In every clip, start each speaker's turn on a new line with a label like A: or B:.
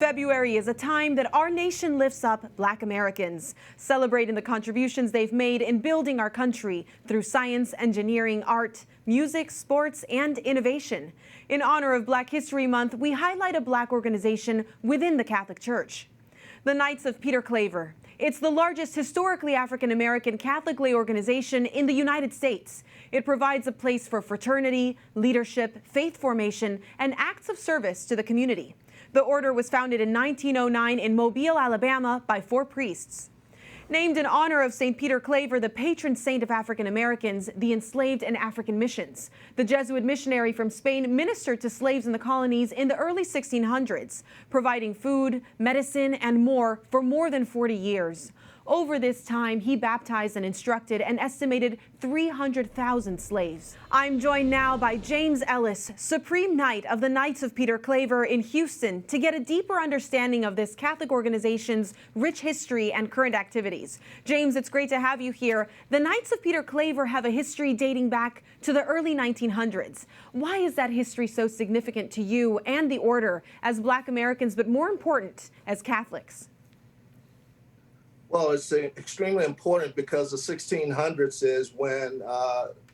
A: February is a time that our nation lifts up Black Americans, celebrating the contributions they've made in building our country through science, engineering, art, music, sports, and innovation. In honor of Black History Month, we highlight a Black organization within the Catholic Church. The Knights of Peter Claver. It's the largest historically African-American Catholic lay organization in the United States. It provides a place for fraternity, leadership, faith formation, and acts of service to the community. The order was founded in 1909 in Mobile, Alabama, by 4 priests. Named in honor of St. Peter Claver, the patron saint of African Americans, the enslaved, and African missions. The Jesuit missionary from Spain ministered to slaves in the colonies in the early 1600s, providing food, medicine, and more for more than 40 years. Over this time, he baptized and instructed an estimated 300,000 slaves. I'm joined now by James Ellis, Supreme Knight of the Knights of Peter Claver in Houston, to get a deeper understanding of this Catholic organization's rich history and current activities. James, it's great to have you here. The Knights of Peter Claver have a history dating back to the early 1900s. Why is that history so significant to you and the order as Black Americans, but more important, as Catholics?
B: Well, it's extremely important because the 1600s is when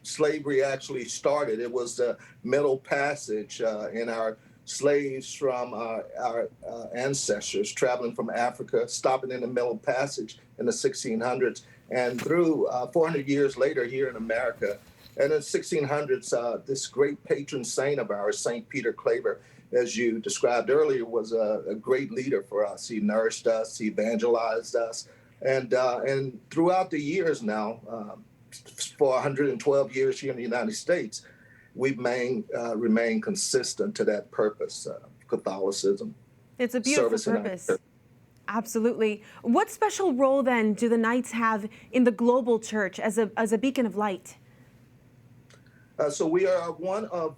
B: slavery actually started. It was the Middle Passage in our slaves from our ancestors traveling from Africa, stopping in the Middle Passage in the 1600s, and through 400 years later here in America. And in the 1600s, this great patron saint of ours, St. Peter Claver, as you described earlier, was a great leader for us. He nourished us, he evangelized us. And throughout the years now, for 112 years here in the United States, we've remained consistent to that purpose, Catholicism.
A: It's a beautiful purpose. Absolutely. What special role, then, do the Knights have in the global church as a beacon of light?
B: So we are one of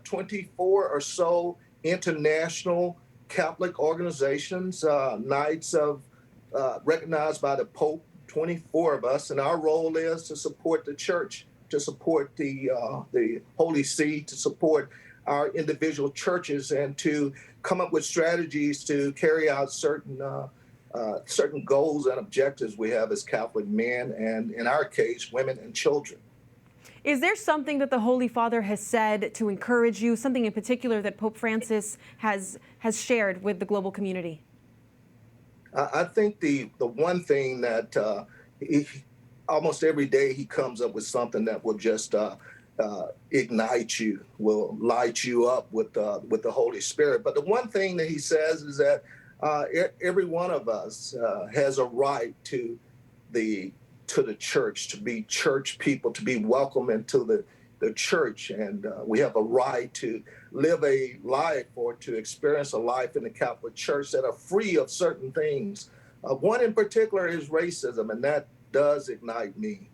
B: 24 or so international Catholic organizations, Knights of recognized by the Pope, 24 of us, and our role is to support the church, to support the Holy See, to support our individual churches, and to come up with strategies to carry out certain goals and objectives we have as Catholic men, and in our case, women and children.
A: Is there something that the Holy Father has said to encourage you, something in particular that Pope Francis has shared with the global community?
B: I think the one thing that almost every day he comes up with something that will just ignite you, will light you up with the Holy Spirit. But the one thing that he says is that every one of us has a right to the church, to be church people, to be welcome into the church, and we have a right to live a life or to experience a life in the Catholic Church that are free of certain things. One in particular is racism, and that does ignite me.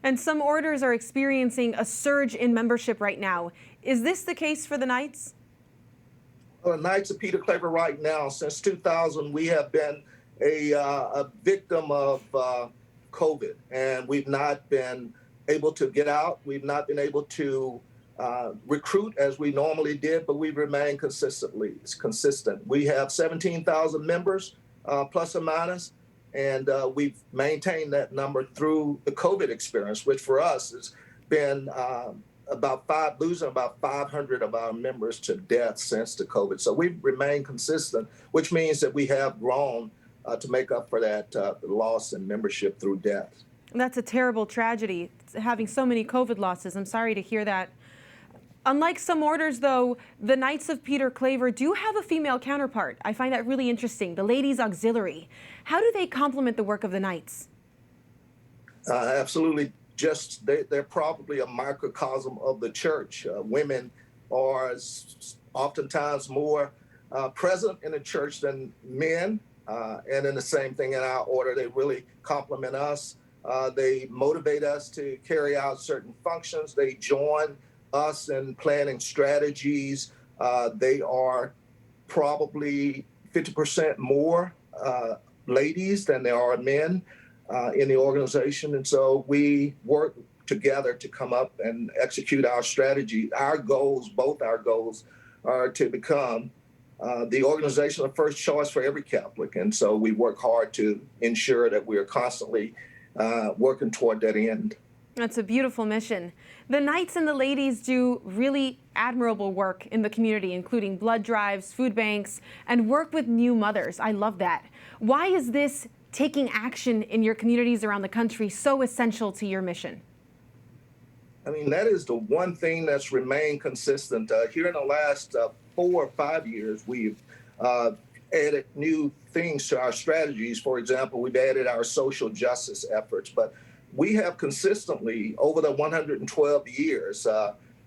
A: And some orders are experiencing a surge in membership right now. Is this the case for the Knights?
B: Well, Knights of Peter Claver right now, since 2000, we have been a victim of COVID, and we've not been able to get out. We've not been able to recruit as we normally did, but we've remained consistent. We have 17,000 members, plus or minus, and we've maintained that number through the COVID experience, which for us has been losing about 500 of our members to death since the COVID. So we've remained consistent, which means that we have grown to make up for that loss in membership through death.
A: That's a terrible tragedy, having so many COVID losses. I'm sorry to hear that. Unlike some orders, though, the Knights of Peter Claver do have a female counterpart. I find that really interesting, the Ladies Auxiliary. How do they complement the work of the Knights?
B: Absolutely. They're probably a microcosm of the church. Women are oftentimes more present in the church than men. And then the same thing in our order, they really complement us. They motivate us to carry out certain functions. They join us in planning strategies. They are probably 50% more ladies than there are men in the organization. And so we work together to come up and execute our strategy. Our goals, both our goals, are to become the organization of first choice for every Catholic. And so we work hard to ensure that we are constantly working toward that end.
A: That's a beautiful mission. The Knights and the ladies do really admirable work in the community, including blood drives, food banks, and work with new mothers. I love that. Why is this taking action in your communities around the country so essential to your mission?
B: I mean, that is the one thing that's remained consistent. Here in the last 4 or 5 years, we've added new things to our strategies. For example, we've added our social justice efforts, but we have consistently, over the 112 years,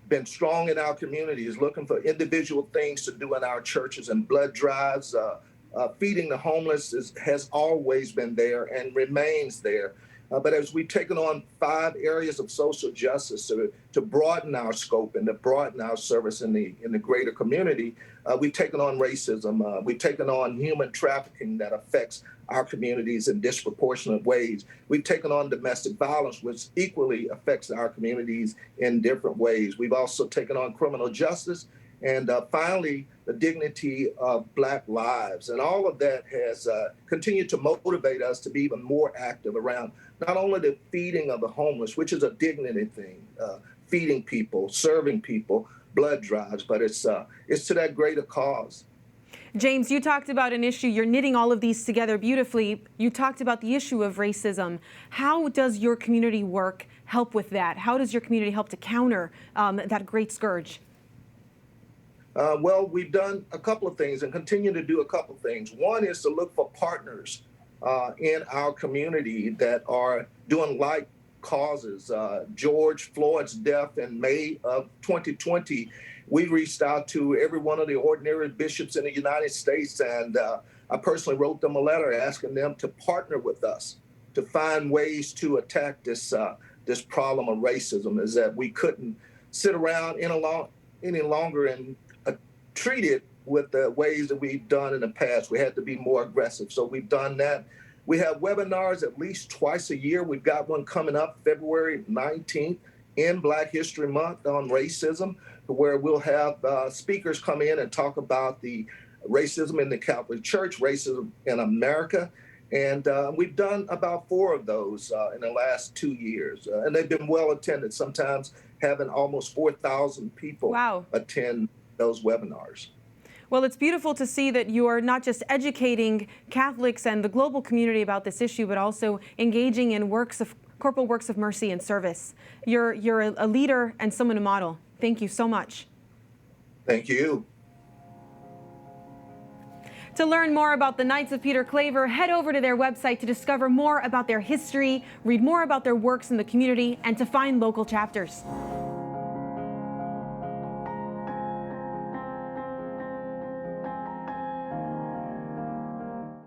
B: been strong in our communities, looking for individual things to do in our churches, and blood drives. Feeding the homeless has always been there and remains there. But as we've taken on 5 areas of social justice to broaden our scope and to broaden our service in the greater community, we've taken on racism. We've taken on human trafficking that affects our communities in disproportionate ways. We've taken on domestic violence, which equally affects our communities in different ways. We've also taken on criminal justice, and finally, the dignity of Black lives. And all of that has continued to motivate us to be even more active around not only the feeding of the homeless, which is a dignity thing, feeding people, serving people, blood drives, but it's to that greater cause.
A: James, you talked about an issue. You're knitting all of these together beautifully. You talked about the issue of racism. How does your community work help with that? How does your community help to counter that great scourge?
B: Well, we've done a couple of things and continue to do a couple of things. One is to look for partners in our community that are doing like causes. George Floyd's death in May of 2020, we reached out to every one of the ordinary bishops in the United States, and I personally wrote them a letter asking them to partner with us to find ways to attack this problem of racism. Is that we couldn't sit around any longer and treat it with the ways that we've done in the past. We had to be more aggressive. So we've done that. We have webinars at least twice a year. We've got one coming up February 19th in Black History Month on racism, where we'll have speakers come in and talk about the racism in the Catholic Church, racism in America. And we've done about 4 of those in the last 2 years. And they've been well attended, sometimes having almost 4,000 people attend those webinars.
A: Well, it's beautiful to see that you are not just educating Catholics and the global community about this issue, but also engaging in corporal works of mercy and service. You're a leader and someone to model. Thank you so much.
B: Thank you.
A: To learn more about the Knights of Peter Claver, head over to their website to discover more about their history, read more about their works in the community, and to find local chapters.